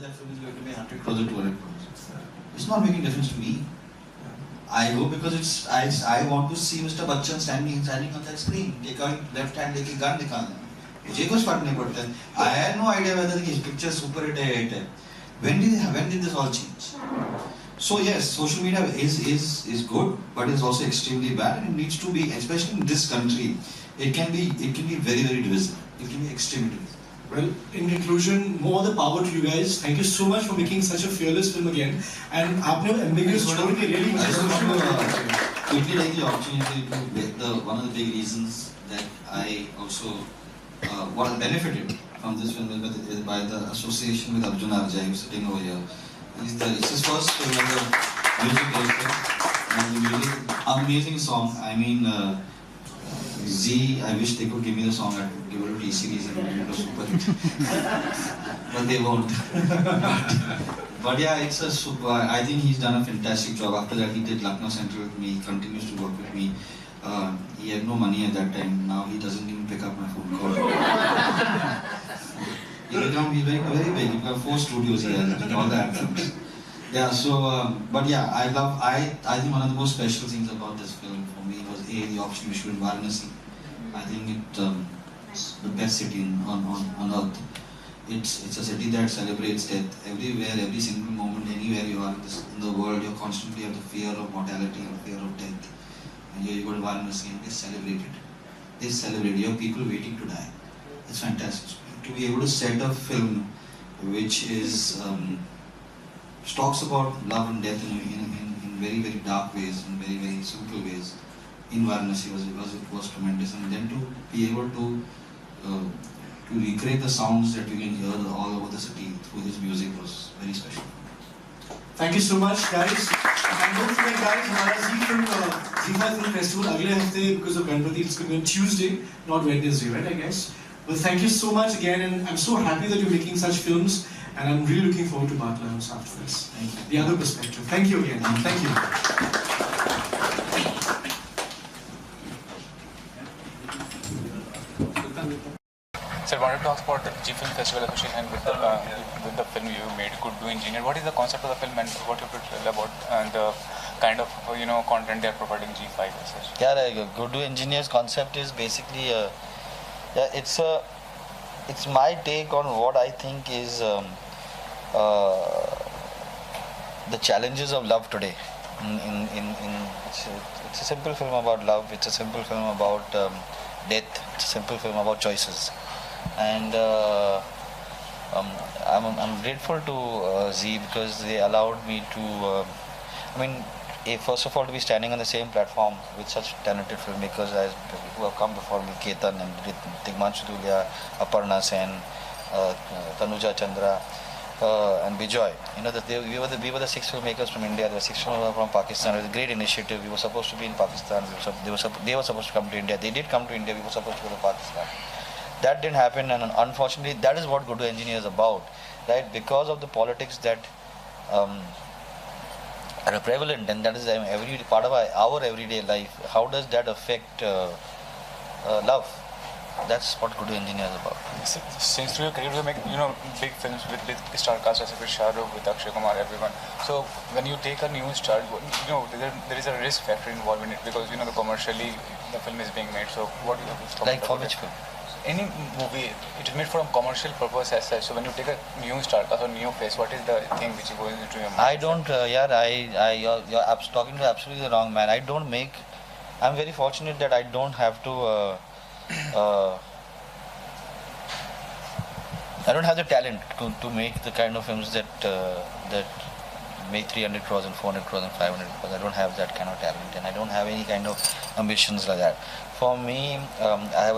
that film is going to be 100 crores or 200 crores. It's not making difference to me. I go because I want to see Mr. Bachchan standing on that screen. Taking left hand, taking gun, मुझे कुछ फर्क नहीं पड़ता. I had no idea whether his picture super hit है. When did this all change? So yes, social media is good, but it's also extremely bad, and it needs to be, especially in this country, it can be very divisive. It can be extremely divisive. Well, in conclusion, more the power to you guys. Thank you so much for making such a fearless film again. And आपने ambiguous story के really quickly take the opportunity to one of the big reasons that I also benefited from this film is by the association with Arjun Arjay, who's sitting over here. It's his first film as a music director, and the music, amazing song. I mean, I wish they could give me the song. I'd give it to T-Series and it was super hit. But they won't. But yeah, it's a super. I think he's done a fantastic job. After that, he did Lucknow Central with me. He continues to work with me. He had no money at that time. Now he doesn't even pick up my phone call. He's very big. He's got 4 studios here and all that. Yeah. So, but yeah, I think one of the most special things about this film for me was the option to shoot in Varanasi. I think it the best city on earth. It's a city that celebrates death everywhere, every single moment, anywhere you are in the world. You're constantly have the fear of mortality or fear of death. And here you go to Varanasi and they celebrate it. They celebrate. You have people waiting to die. It's fantastic. To be able to set a film which is talks about love and death in very dark ways, in very simple ways, in Varanasi was tremendous. And then to be able to recreate the sounds that you can hear all over the city through his music was very special. Thank you so much, guys. And don't forget, guys, हमारा Zee5 Film Festival अगले हफ्ते because of Ganpati it's going to be on Tuesday, not Wednesday, right? I guess. Well, thank you so much again, and I'm so happy that you're making such films, and I'm really looking forward to Bartlanos after this. Thank you. The other perspective. Thank you again. Thank you. So I wanted to talk about the Zee Film Festival Association with the film you made, Guddu Engineer. What is the concept of the film and what you could tell about the kind of content they are providing Zee5 as such? Yeah, Guddu Engineer's concept is basically it's my take on what I think is the challenges of love today. It's a simple film about love. It's a simple film about death. It's a simple film about choices. And I'm grateful to Zee because they allowed me to. First of all, to be standing on the same platform with such talented filmmakers who have come before me, Ketan and Tigmanshu Dhulia, Aparna Sen, Tanuja Chandra, and Bijoy. We were the 6 filmmakers from India. There were 6 from Pakistan. It was a great initiative. We were supposed to be in Pakistan. They were supposed to come to India. They did come to India. We were supposed to go to Pakistan. That didn't happen, and unfortunately, that is what Guddu Engineer is about, right? Because of the politics that are prevalent, and that is every part of our everyday life. How does that affect love? That's what Guddu Engineer is about. Since through your career you make big films with star cast, with Shah Rukh, with Akshay Kumar, everyone. So when you take a new star, there is a risk factor involved in it because the commercially the film is being made. So what do you have to stop? Like for which film? Any movie, it is made for a commercial purpose as such. So when you take a new star cast or new face, what is the thing which goes into your mind? I don't. You're talking to absolutely the wrong man. I'm very fortunate that I don't have to. I don't have the talent to make the kind of films that make 300 crores and 400 crores and 500 crores. I don't have that kind of talent, and I don't have any kind of ambitions like that. For me, I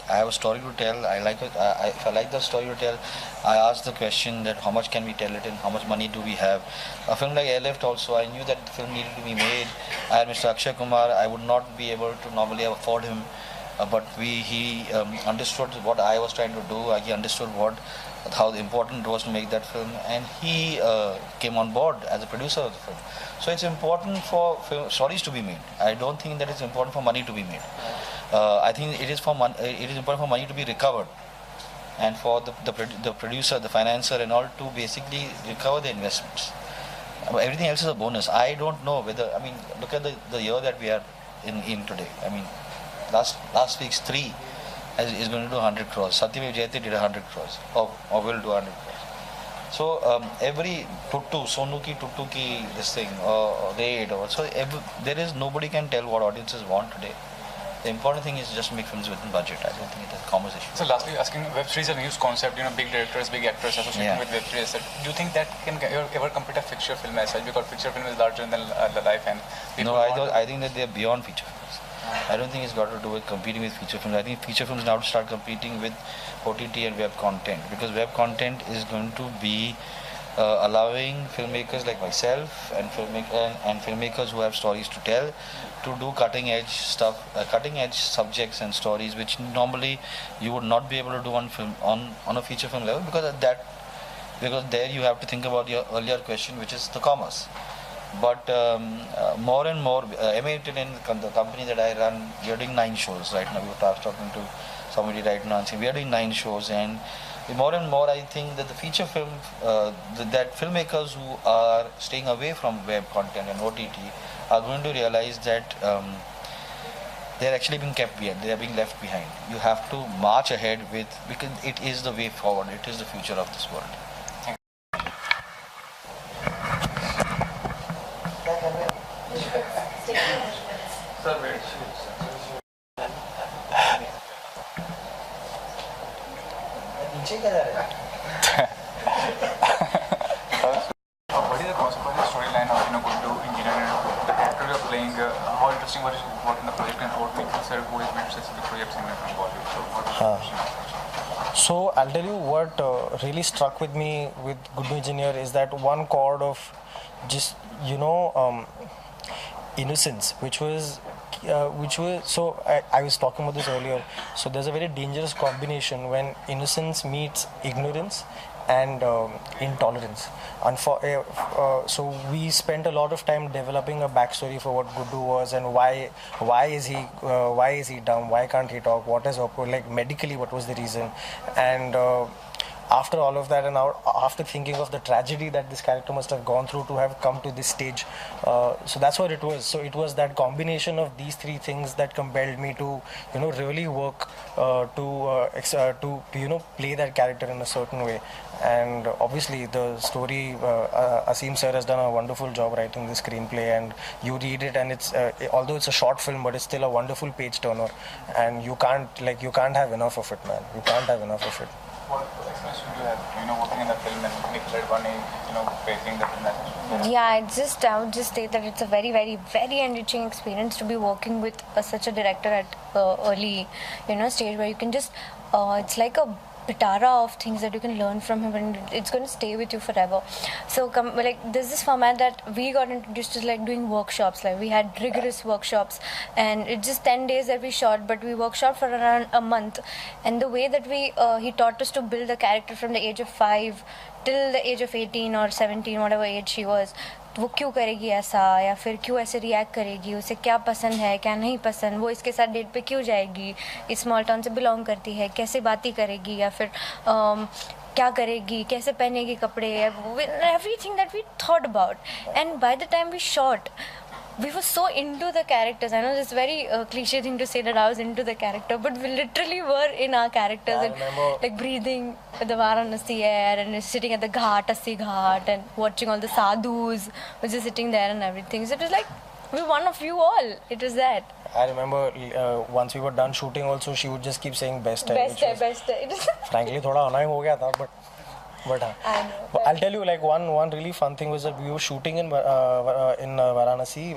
have a story to tell. If I like the story to tell, I ask the question that how much can we tell it and how much money do we have. A film like Airlift also, I knew that the film needed to be made. I had Mr. Akshay Kumar. I would not be able to normally afford him, but he understood what I was trying to do. He understood how important it was to make that film, and he came on board as a producer of the film. So it's important for stories to be made. I don't think that it's important for money to be made. I think it is important for money to be recovered. and for the producer, the financier and all to basically recover the investments. Everything else is a bonus. I don't know whether, I mean, look at the year that we are in today. I mean, last week's 3 is going to do 100 crores. Satyadev Jayate did 100 crores or will do 100 crores. So every Tuttu, Sonu ki Tuttu ki this thing, raid, or so there is, nobody can tell what audiences want today. The important thing is just make films within budget. I don't think it is a conversation. So lastly, asking, web series is a new concept, big directors, big actors associated with web series. Do you think that can ever compete a feature film as such? Because feature film is larger than the life, and no, I think that they are beyond feature films. I don't think it's got to do with competing with feature films. I think feature films now to start competing with OTT and web content, because web content is going to be allowing filmmakers like myself and filmmakers who have stories to tell to do cutting edge stuff, cutting edge subjects and stories which normally you would not be able to do on film on a feature film level, because there you have to think about your earlier question, which is the commerce. But more and more, the company that I run, we are doing 9 shows right now. I was talking to somebody right now and saying we are doing 9 shows, and more and more I think that the feature film, that filmmakers who are staying away from web content and OTT are going to realize that they're actually being kept behind, they are being left behind. You have to march ahead with, because it is the way forward, it is the future of this world. What is the consequence storyline of Guddu, engineer, the character you are playing? How interesting was working the project, and what makes you who is made specific projects in Bollywood? So what was the So I'll tell you what really struck with me with Guddu Engineer is that one chord of just innocence, which was so I was talking about this earlier. So there's a very dangerous combination when innocence meets ignorance and intolerance. And so we spent a lot of time developing a backstory for what Guddu was and why is he dumb, why can't he talk, what is like medically what was the reason, and after all of that, and after thinking of the tragedy that this character must have gone through to have come to this stage, so that's what it was. So it was that combination of these 3 things that compelled me to really work to play that character in a certain way. And obviously the story, Asim sir has done a wonderful job writing the screenplay, and you read it and it's although it's a short film, but it's still a wonderful page turner, and you can't have enough of it, man. You can't have enough of it. What experience did you have, working in the film and Nikhil, Advani, pacing the film? Yeah, I would just say that it's a very, very, very enriching experience to be working with such a director at early, stage where you can just, it's like a pitara of things that you can learn from him, and it's going to stay with you forever. So there's this format that we got introduced to, doing workshops. We had rigorous workshops, and it's just 10 days that we shot, but we workshopped for around a month. And the way that he taught us to build the character from the age of 5 till the age of 18 or 17, whatever age she was, वो क्यों करेगी ऐसा, या फिर क्यों ऐसे react करेगी, उसे क्या पसंद है क्या नहीं पसंद, वो इसके साथ डेट पे क्यों जाएगी, इस स्मॉल टाउन से बिलोंग करती है, कैसे बातें करेगी, या फिर क्या करेगी, कैसे पहनेगी कपड़े, everything that we thought about. And by the time we shot, we were so into the characters. I know this is very cliche thing to say that I was into the character, but we literally were in our characters, and breathing the Varanasi air and sitting at the Assi Ghat and watching all the sadhus who just sitting there and everything. So it was like we were one of you all. It was that. I remember once we were done shooting also, she would just keep saying best hai. Best hai. Frankly, thoda annoying ho gaya tha, but I'll tell you, one really fun thing was that we were shooting in Varanasi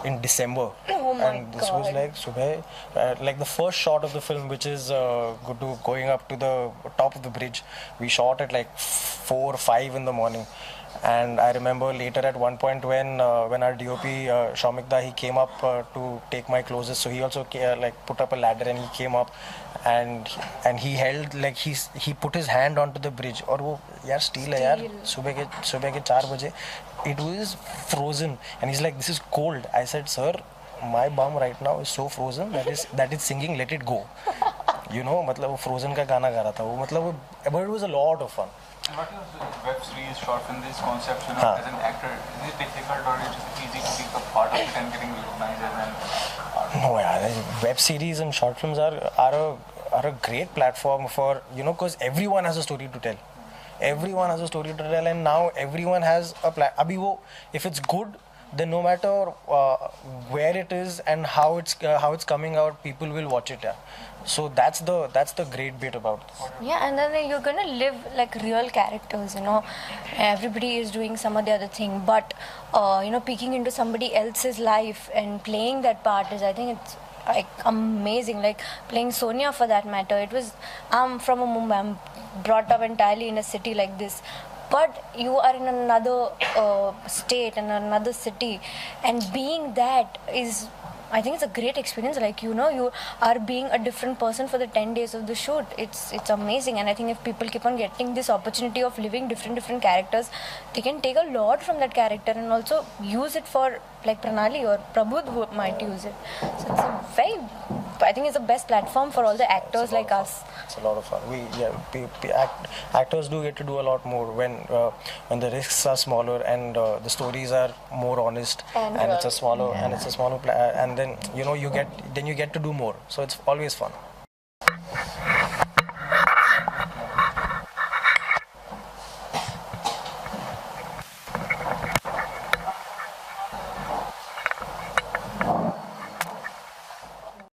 in December. Oh my and this God. was subah, the first shot of the film, which is Guddu going up to the top of the bridge. We shot at 4 or 5 in the morning. And I remember later at one point when our DOP Shaumik Da, he came up to take my clothes, so he also put up a ladder and he came up and he held he put his hand onto the bridge, और वो यार steel है यार, सुबह के 4 बजे, it was frozen, and he's like, this is cold. I said, sir, my bum right now is so frozen that is singing Let It Go. you know, मतलब वो Frozen का गाना गा रहा था वो, मतलब वो, but it was a lot of fun. And what is web series, short film, these concepts, you know, Huh. as an actor, is it difficult or is it easy to be a part of it and getting recognized as an part? No, yeah, web series and short films are a great platform for, you know, because everyone has a story to tell. Everyone has a story to tell, and now everyone has a Abhi wo, if it's good, then no matter where it is and how it's coming out, people will watch it. Yeah. So that's the great bit about this. Yeah, and then you're gonna live like real characters, you know. Everybody is doing some of the other thing, but you know, peeking into somebody else's life and playing that part is, I think it's like amazing. Like playing Sonia for that matter. It was, I'm from Mumbai. I'm brought up entirely in a city like this. But you are in another state and another city, and being that is, I think it's a great experience. Like, you know, you are being a different person for the 10 days of the shoot. It's amazing, and I think if people keep on getting this opportunity of living different characters, they can take a lot from that character and also use it for, like Pranali or Prabudh who might use it. So it's a very, I think it's the best platform for all the actors like us. It's a lot of fun. Actors do get to do a lot more when the risks are smaller and the stories are more honest, and it's a smaller and then you know you get to do more. So it's always fun.